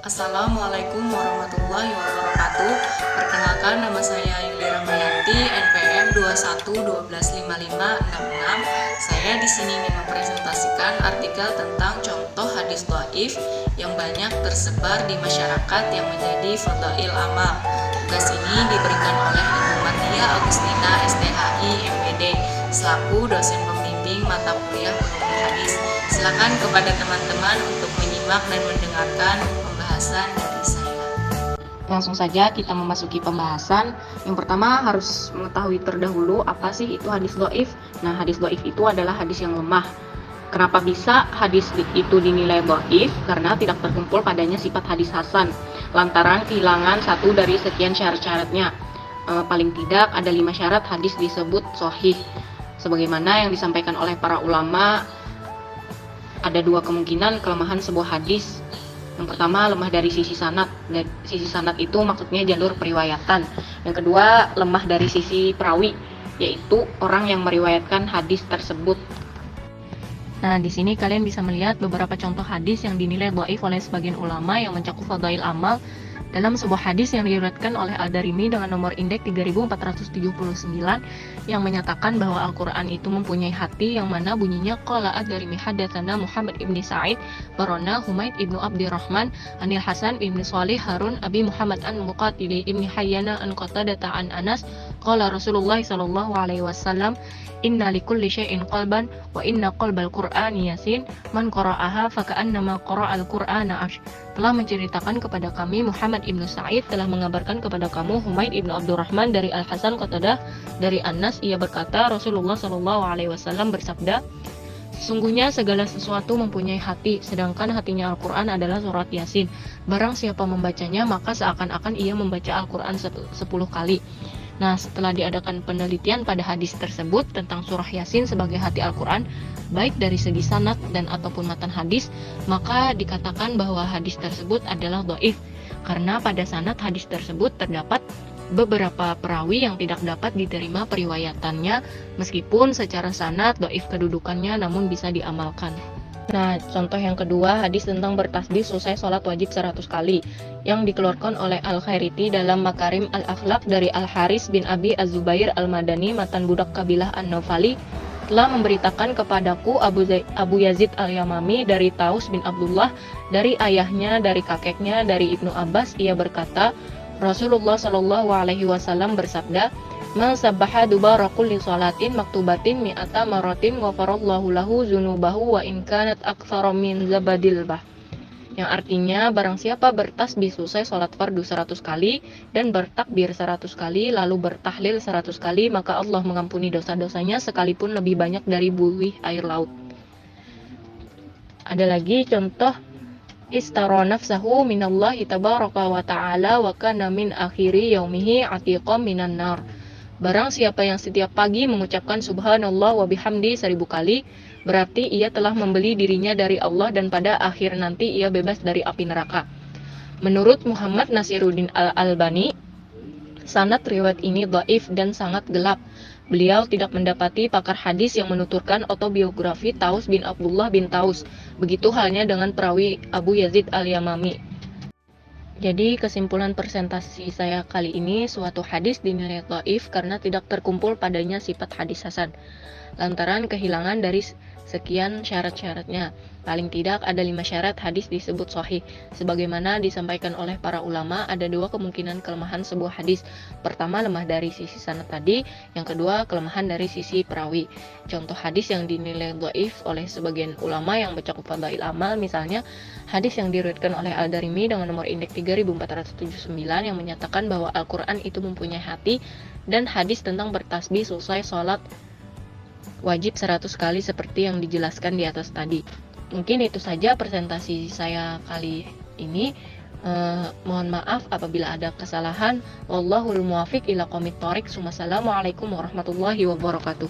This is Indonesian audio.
Assalamualaikum warahmatullahi wabarakatuh. Perkenalkan, nama saya Yuli Rahmayanti, NPM 21125566. Saya di sini ingin mempresentasikan artikel tentang contoh hadis dhaif yang banyak tersebar di masyarakat yang menjadi fadhail amal. Tugas ini diberikan oleh Ibu Matia Agustina STHI MPD selaku dosen pembimbing mata kuliah ulumul hadis. Silakan kepada teman-teman untuk menyimak dan mendengarkan pembahasan dari saya. Langsung saja kita memasuki pembahasan. Yang pertama harus mengetahui terdahulu apa sih itu hadis dhaif. Nah, hadis dhaif itu adalah hadis yang lemah. Kenapa bisa hadis itu dinilai dhaif? Karena tidak terkumpul padanya sifat hadis hasan, lantaran kehilangan satu dari sekian syarat-syaratnya. Paling tidak ada 5 syarat hadis disebut sahih. Sebagaimana yang disampaikan oleh para ulama, ada 2 kemungkinan kelemahan sebuah hadis. Yang pertama, lemah dari sisi sanad. Sisi sanad itu maksudnya jalur periwayatan. Yang kedua, lemah dari sisi perawi, yaitu orang yang meriwayatkan hadis tersebut. Nah, di sini kalian bisa melihat beberapa contoh hadis yang dinilai dhaif oleh sebagian ulama yang mencakup fadhail amal. Dalam sebuah hadis yang diriwayatkan oleh Al-Darimi dengan nomor indeks 3479 yang menyatakan bahwa Al-Quran itu mempunyai hati, yang mana bunyinya qala ad-Darimi hadatsana Muhammad ibn Sa'id barona Humaid ibnu Abdirrahman Anil Hasan ibn Shalih Harun Abi Muhammad an Muqatili ibn Hayyana an Qatadah an Anas qala Rasulullah sallallahu alaihi wasallam inna likulli syai'in qalban wa inna qalbal qur'ani yasin man qara'aha faka'annama qara'al qur'ana ash. Telah menceritakan kepada kami Muhammad ibnu Sa'id, telah mengabarkan kepada kamu Humaid ibnu Abdurrahman dari Al-Hasan Qatadah dari Anas, ia berkata Rasulullah sallallahu alaihi wasallam bersabda, sesungguhnya segala sesuatu mempunyai hati, sedangkan hatinya Al-Quran adalah surat Yasin. Barang siapa membacanya maka seakan-akan ia membaca Al-Quran 10 kali. Nah, setelah diadakan penelitian pada hadis tersebut tentang surah Yasin sebagai hati Al-Quran, baik dari segi sanad dan ataupun matan hadis, maka dikatakan bahwa hadis tersebut adalah dhaif, karena pada sanad hadis tersebut terdapat beberapa perawi yang tidak dapat diterima periwayatannya, meskipun secara sanad dhaif kedudukannya namun bisa diamalkan. Nah, contoh yang kedua, hadis tentang bertasbih selesai sholat wajib 100 kali yang dikeluarkan oleh Al-Khairiti dalam Makarim Al-Akhlaq dari Al-Haris bin Abi Az-Zubair Al-Madani, matan budak kabilah An-Nawfali, telah memberitakan kepadaku Abu Yazid Al-Yamami dari Taus bin Abdullah, dari ayahnya, dari kakeknya, dari Ibnu Abbas, ia berkata, Rasulullah Shallallahu alaihi wasallam bersabda, man sabbaha dubara kulli salatin maktubatin mi'ata maratin ghafarallahu lahu dzunubahu wa in kanat aktsara min zabadil bah. Yang artinya, barang siapa bertasbih selesai salat fardu 100 kali dan bertakbir 100 kali lalu bertahlil 100 kali, maka Allah mengampuni dosa-dosanya sekalipun lebih banyak dari buih air laut. Ada lagi contoh, istara nafsahu minallahi tabaraka wa ta'ala wa kana min akhiri yaumihi atiqam minan nar. Barang siapa yang setiap pagi mengucapkan subhanallah wa bihamdi 1000 kali, berarti ia telah membeli dirinya dari Allah dan pada akhir nanti ia bebas dari api neraka. Menurut Muhammad Nasiruddin Al-Albani, sanad riwayat ini dhaif dan sangat gelap. Beliau tidak mendapati pakar hadis yang menuturkan autobiografi Taus bin Abdullah bin Taus. Begitu halnya dengan perawi Abu Yazid Al-Yamami. Jadi kesimpulan presentasi saya kali ini, suatu hadis dinilai dhaif karena tidak terkumpul padanya sifat hadis hasan, lantaran kehilangan dari sekian syarat-syaratnya. Paling tidak ada 5 syarat hadis disebut sahih. Sebagaimana disampaikan oleh para ulama, ada 2 kemungkinan kelemahan sebuah hadis. Pertama, lemah dari sisi sanad tadi. Yang kedua, kelemahan dari sisi perawi. Contoh hadis yang dinilai dhaif oleh sebagian ulama yang mencakup fadhail amal, misalnya hadis yang diriwayatkan oleh Al-Darimi dengan nomor indeks 3479 yang menyatakan bahwa Al-Quran itu mempunyai hati, dan hadis tentang bertasbih selesai sholat wajib 100 kali seperti yang dijelaskan di atas tadi. Mungkin itu saja presentasi saya kali ini. Mohon maaf apabila ada kesalahan. Wallahul muwaffiq ila aqwamit thoriq. Wassalamualaikum warahmatullahi wabarakatuh.